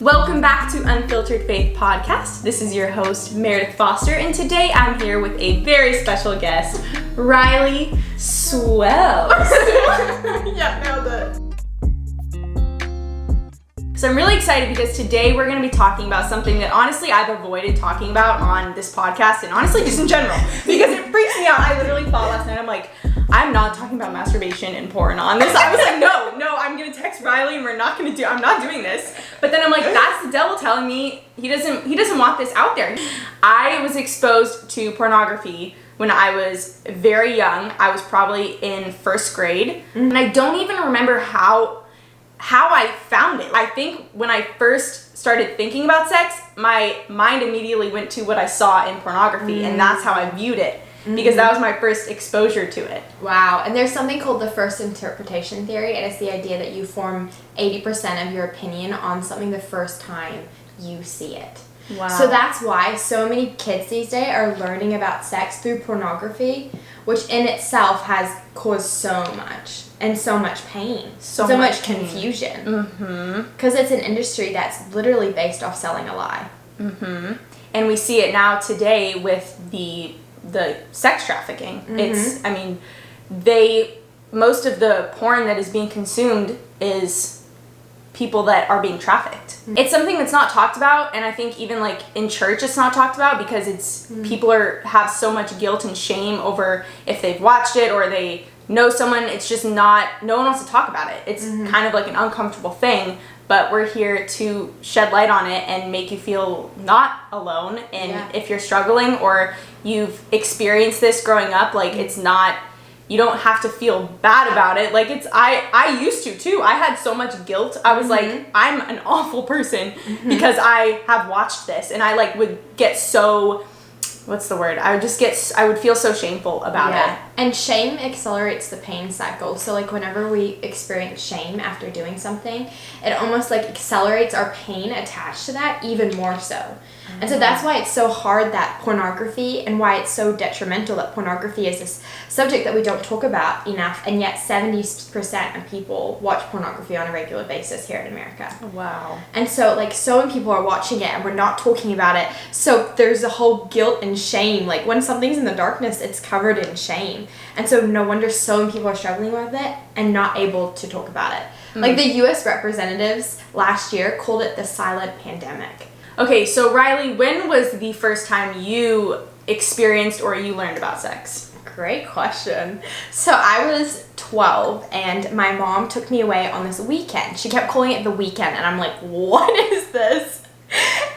Welcome back to Unfiltered Faith Podcast. This is your host, Meredith Foster, and today I'm here with a very special guest, Riley Sewell. Yeah, nailed it. So I'm really excited because today we're going to be talking about something that honestly I've avoided talking about on this podcast and honestly just in general because it freaks me out. I literally thought last night, I'm like, I'm not talking about masturbation and porn on this. I was like, no, I'm going to text Riley and I'm not doing this. But then I'm like, that's the devil telling me he doesn't want this out there. I was exposed to pornography when I was very young. I was probably in first grade. And I don't even remember how I found it. I think when I first started thinking about sex, my mind immediately went to what I saw in pornography, and that's how I viewed it. Because that was my first exposure to it. Wow. And there's something called the first interpretation theory, and it's the idea that you form 80% of your opinion on something the first time you see it. Wow. So that's why so many kids these days are learning about sex through pornography, which in itself has caused so much and so much pain, so much confusion. Because it's an industry that's literally based off selling a lie. And we see it now today with the sex trafficking. It's, most of the porn that is being consumed is people that are being trafficked. It's something that's not talked about, and I think even like in church it's not talked about because it's people have so much guilt and shame over if they've watched it or they know someone. It's just no one wants to talk about it. It's kind of like an uncomfortable thing, but we're here to shed light on it and make you feel not alone. And if you're struggling or you've experienced this growing up, like it's not, you don't have to feel bad about it. Like I used to too. I had so much guilt. I was like, I'm an awful person because I have watched this, and I like would get so, what's the word? I would feel so shameful about it. And shame accelerates the pain cycle. So like whenever we experience shame after doing something, it almost like accelerates our pain attached to that even more so. And so that's why it's so hard that pornography, and why it's so detrimental that pornography is this subject that we don't talk about enough, and yet 70% of people watch pornography on a regular basis here in America. Wow. And so like so many people are watching it and we're not talking about it. So there's a whole guilt and shame. Like when something's in the darkness, it's covered in shame. And so no wonder so many people are struggling with it and not able to talk about it. Like the US representatives last year called it the silent pandemic. Okay, so Riley, when was the first time you experienced or you learned about sex? Great question. So I was 12 and my mom took me away on this weekend. She kept calling it the weekend and I'm like, what is this?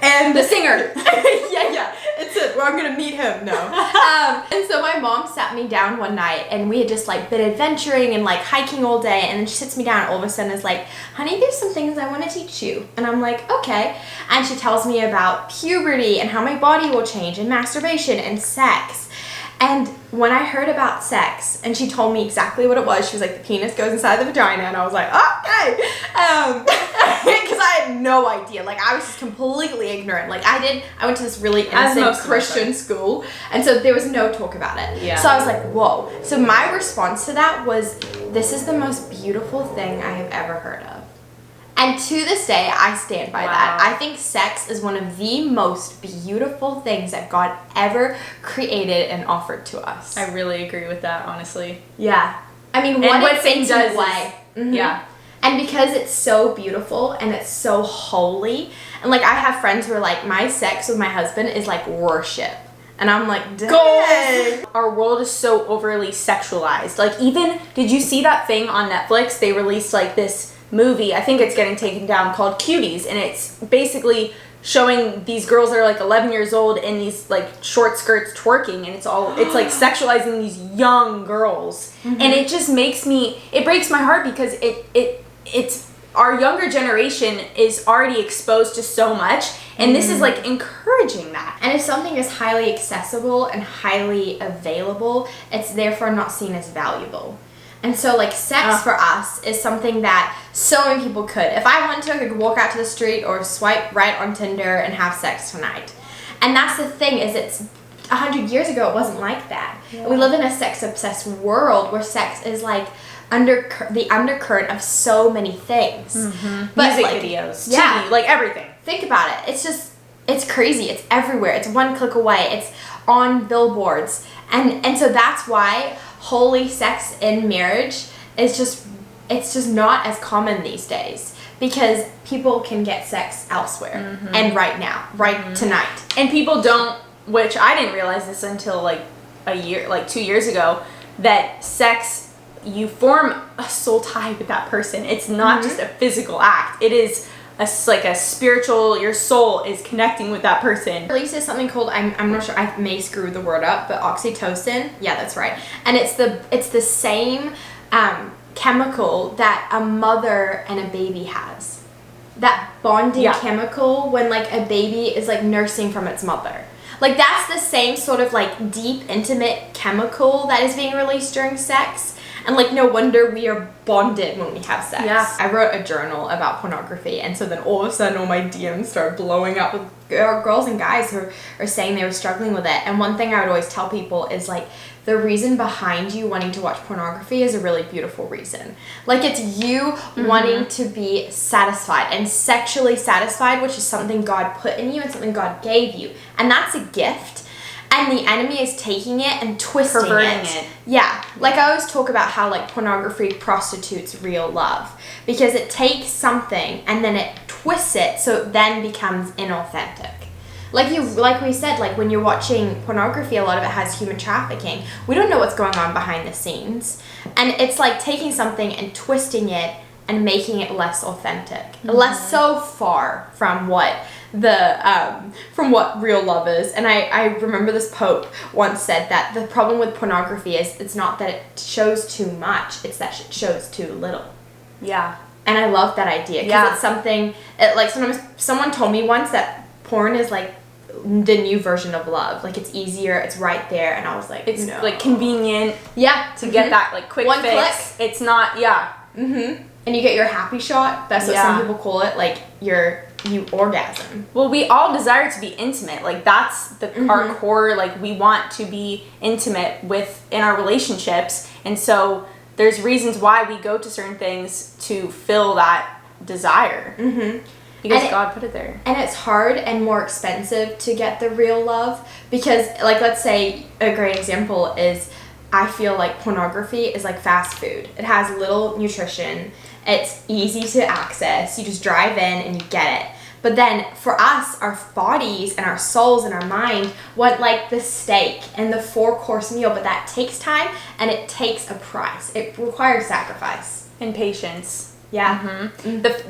And the singer. yeah, it's it. Well, I'm gonna meet him. No. And so my mom sat me down one night and we had just like been adventuring and like hiking all day, and then she sits me down and all of a sudden is like, honey, there's some things I want to teach you. And I'm like, okay. And she tells me about puberty and how my body will change and masturbation and sex. And when I heard about sex, and she told me exactly what it was, she was like, the penis goes inside the vagina, and I was like, okay, because I had no idea. Like, I was just completely ignorant. Like, I went to this really innocent Christian school, and so there was no talk about it. Yeah. So I was like, whoa. So my response to that was, this is the most beautiful thing I have ever heard of. And to this day, I stand by that. I think sex is one of the most beautiful things that God ever created and offered to us. I really agree with that, honestly. Yeah. I mean, what Satan does way. Yeah. And because it's so beautiful and it's so holy, and like I have friends who are like, my sex with my husband is like worship. And I'm like, dang. Our world is so overly sexualized. Like even, did you see that thing on Netflix? They released like this movie, I think it's getting taken down, called Cuties, and it's basically showing these girls that are like 11 years old in these like short skirts twerking, and it's like sexualizing these young girls. And it just it breaks my heart because it's our younger generation is already exposed to so much, and this is like encouraging that. And if something is highly accessible and highly available, it's therefore not seen as valuable. And so, like, sex for us is something that so many people could. If I wanted to, I could walk out to the street or swipe right on Tinder and have sex tonight. And that's the thing, is it's 100 years ago, it wasn't like that. Yeah. We live in a sex-obsessed world where sex is, like, the undercurrent of so many things. But music videos, TV, like everything. Think about it. It's crazy. It's everywhere. It's one click away. It's on billboards. And so that's why holy sex in marriage is just not as common these days, because people can get sex elsewhere and right now, tonight. And people don't, which I didn't realize this until like 2 years ago, that sex, you form a soul tie with that person. It's not just a physical act. It is like a spiritual, your soul is connecting with that person. Releases something called, I'm not sure, I may screw the word up, but oxytocin. Yeah, that's right. And it's the same chemical that a mother and a baby has. That bonding chemical when like a baby is like nursing from its mother. Like that's the same sort of like deep, intimate chemical that is being released during sex. And like no wonder we are bonded when we have sex. Yeah. I wrote a journal about pornography, and so then all of a sudden all my DMs started blowing up with girls and guys who are saying they were struggling with it. And one thing I would always tell people is like, the reason behind you wanting to watch pornography is a really beautiful reason. Like it's you wanting to be satisfied and sexually satisfied, which is something God put in you and something God gave you. And that's a gift. And the enemy is taking it and twisting it. Yeah. Like I always talk about how like pornography prostitutes real love, because it takes something and then it twists it so it then becomes inauthentic. Like we said, like when you're watching pornography, a lot of it has human trafficking. We don't know what's going on behind the scenes. And it's like taking something and twisting it and making it less authentic. Less so far from what real love is. And I remember this Pope once said that the problem with pornography is it's not that it shows too much, it's that it shows too little. Yeah. And I love that idea, because it's something, like sometimes someone told me once that porn is like the new version of love. Like it's easier, it's right there, and I was like, it's like convenient. Yeah. To get that like quick fix. Click. It's not, and you get your happy shot. That's what some people call it. Like you orgasm. Well, we all desire to be intimate. Like that's our core. Like we want to be intimate in our relationships, and so there's reasons why we go to certain things to fill that desire. Because God put it there. And it's hard and more expensive to get the real love, because like let's say a great example is, I feel like pornography is like fast food. It has little nutrition. It's easy to access. You just drive in and you get it. But then for us, our bodies and our souls and our mind want like the steak and the 4-course meal, but that takes time and it takes a price. It requires sacrifice. And patience. Yeah.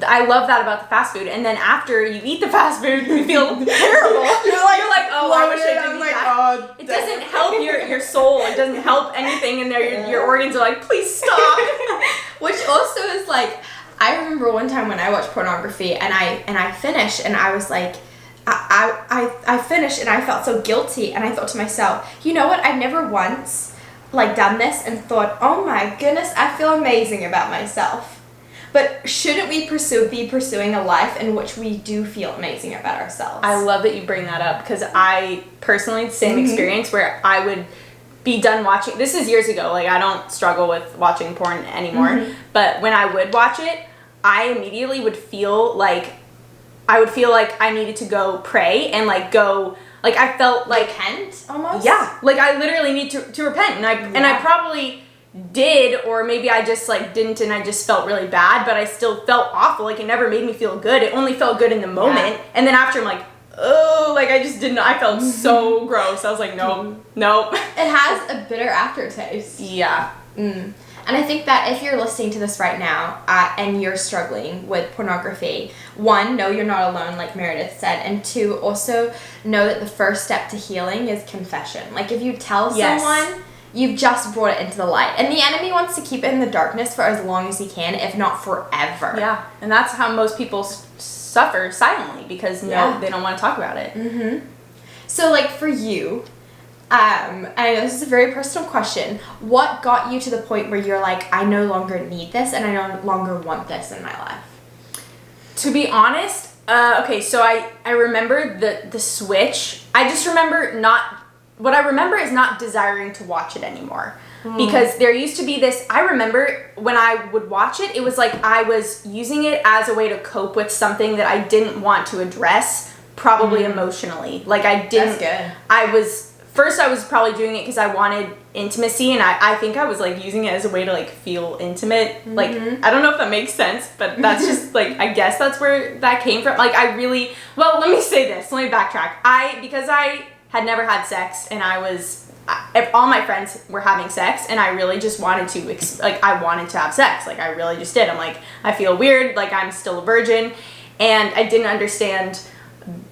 I love that about the fast food. And then after you eat the fast food, you feel terrible. you're like, oh, I wish I didn't eat that. It doesn't help your soul. It doesn't help anything in there. Your organs are like, please stop. Which also is like, I remember one time when I watched pornography and I finished and I was like, I finished and I felt so guilty, and I thought to myself, you know what? I've never once like done this and thought, oh my goodness, I feel amazing about myself. But shouldn't we be pursuing a life in which we do feel amazing about ourselves? I love that you bring that up, because I personally, same experience where I would be done watching. This is years ago. Like I don't struggle with watching porn anymore. But when I would watch it, I immediately would feel like I needed to go pray and like go. Like I felt like repent almost. Yeah. Like I literally need to repent, and I probably did, or maybe I just like didn't, and I just felt really bad, but I still felt awful. Like it never made me feel good. It only felt good in the moment, and then after I'm like, oh, like I just didn't. I felt so gross. I was like, no. It has a bitter aftertaste. Yeah. And I think that if you're listening to this right now and you're struggling with pornography, 1, know you're not alone, like Meredith said, and 2, also know that the first step to healing is confession. Like if you tell someone, you've just brought it into the light. And the enemy wants to keep it in the darkness for as long as he can, if not forever. Yeah, and that's how most people suffer silently, because they don't want to talk about it. So like for you, I know this is a very personal question. What got you to the point where you're like, I no longer need this and I no longer want this in my life? To be honest, okay, so I remember the switch. I just remember what I remember is not desiring to watch it anymore. because there used to be this, I remember when I would watch it, it was like I was using it as a way to cope with something that I didn't want to address, probably emotionally. Like I didn't, That's good. First I was probably doing it because I wanted intimacy, and I think I was like using it as a way to like feel intimate. Like, I don't know if that makes sense, but that's just like, I guess that's where that came from. Like I really, well, let me say this, let me backtrack. Because I had never had sex, and all my friends were having sex, and I really just wanted to, I wanted to have sex. Like I really just did. I'm like, I feel weird, like I'm still a virgin, and I didn't understand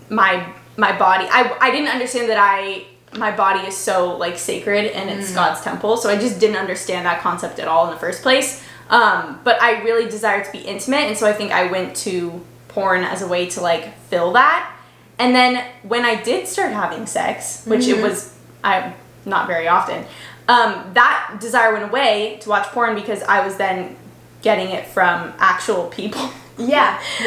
my body. I didn't understand that my body is so like sacred and it's God's temple, so I just didn't understand that concept at all in the first place. But I really desired to be intimate, and so I think I went to porn as a way to like fill that. And then when I did start having sex, which it was not very often, that desire went away to watch porn because I was then getting it from actual people. Yeah.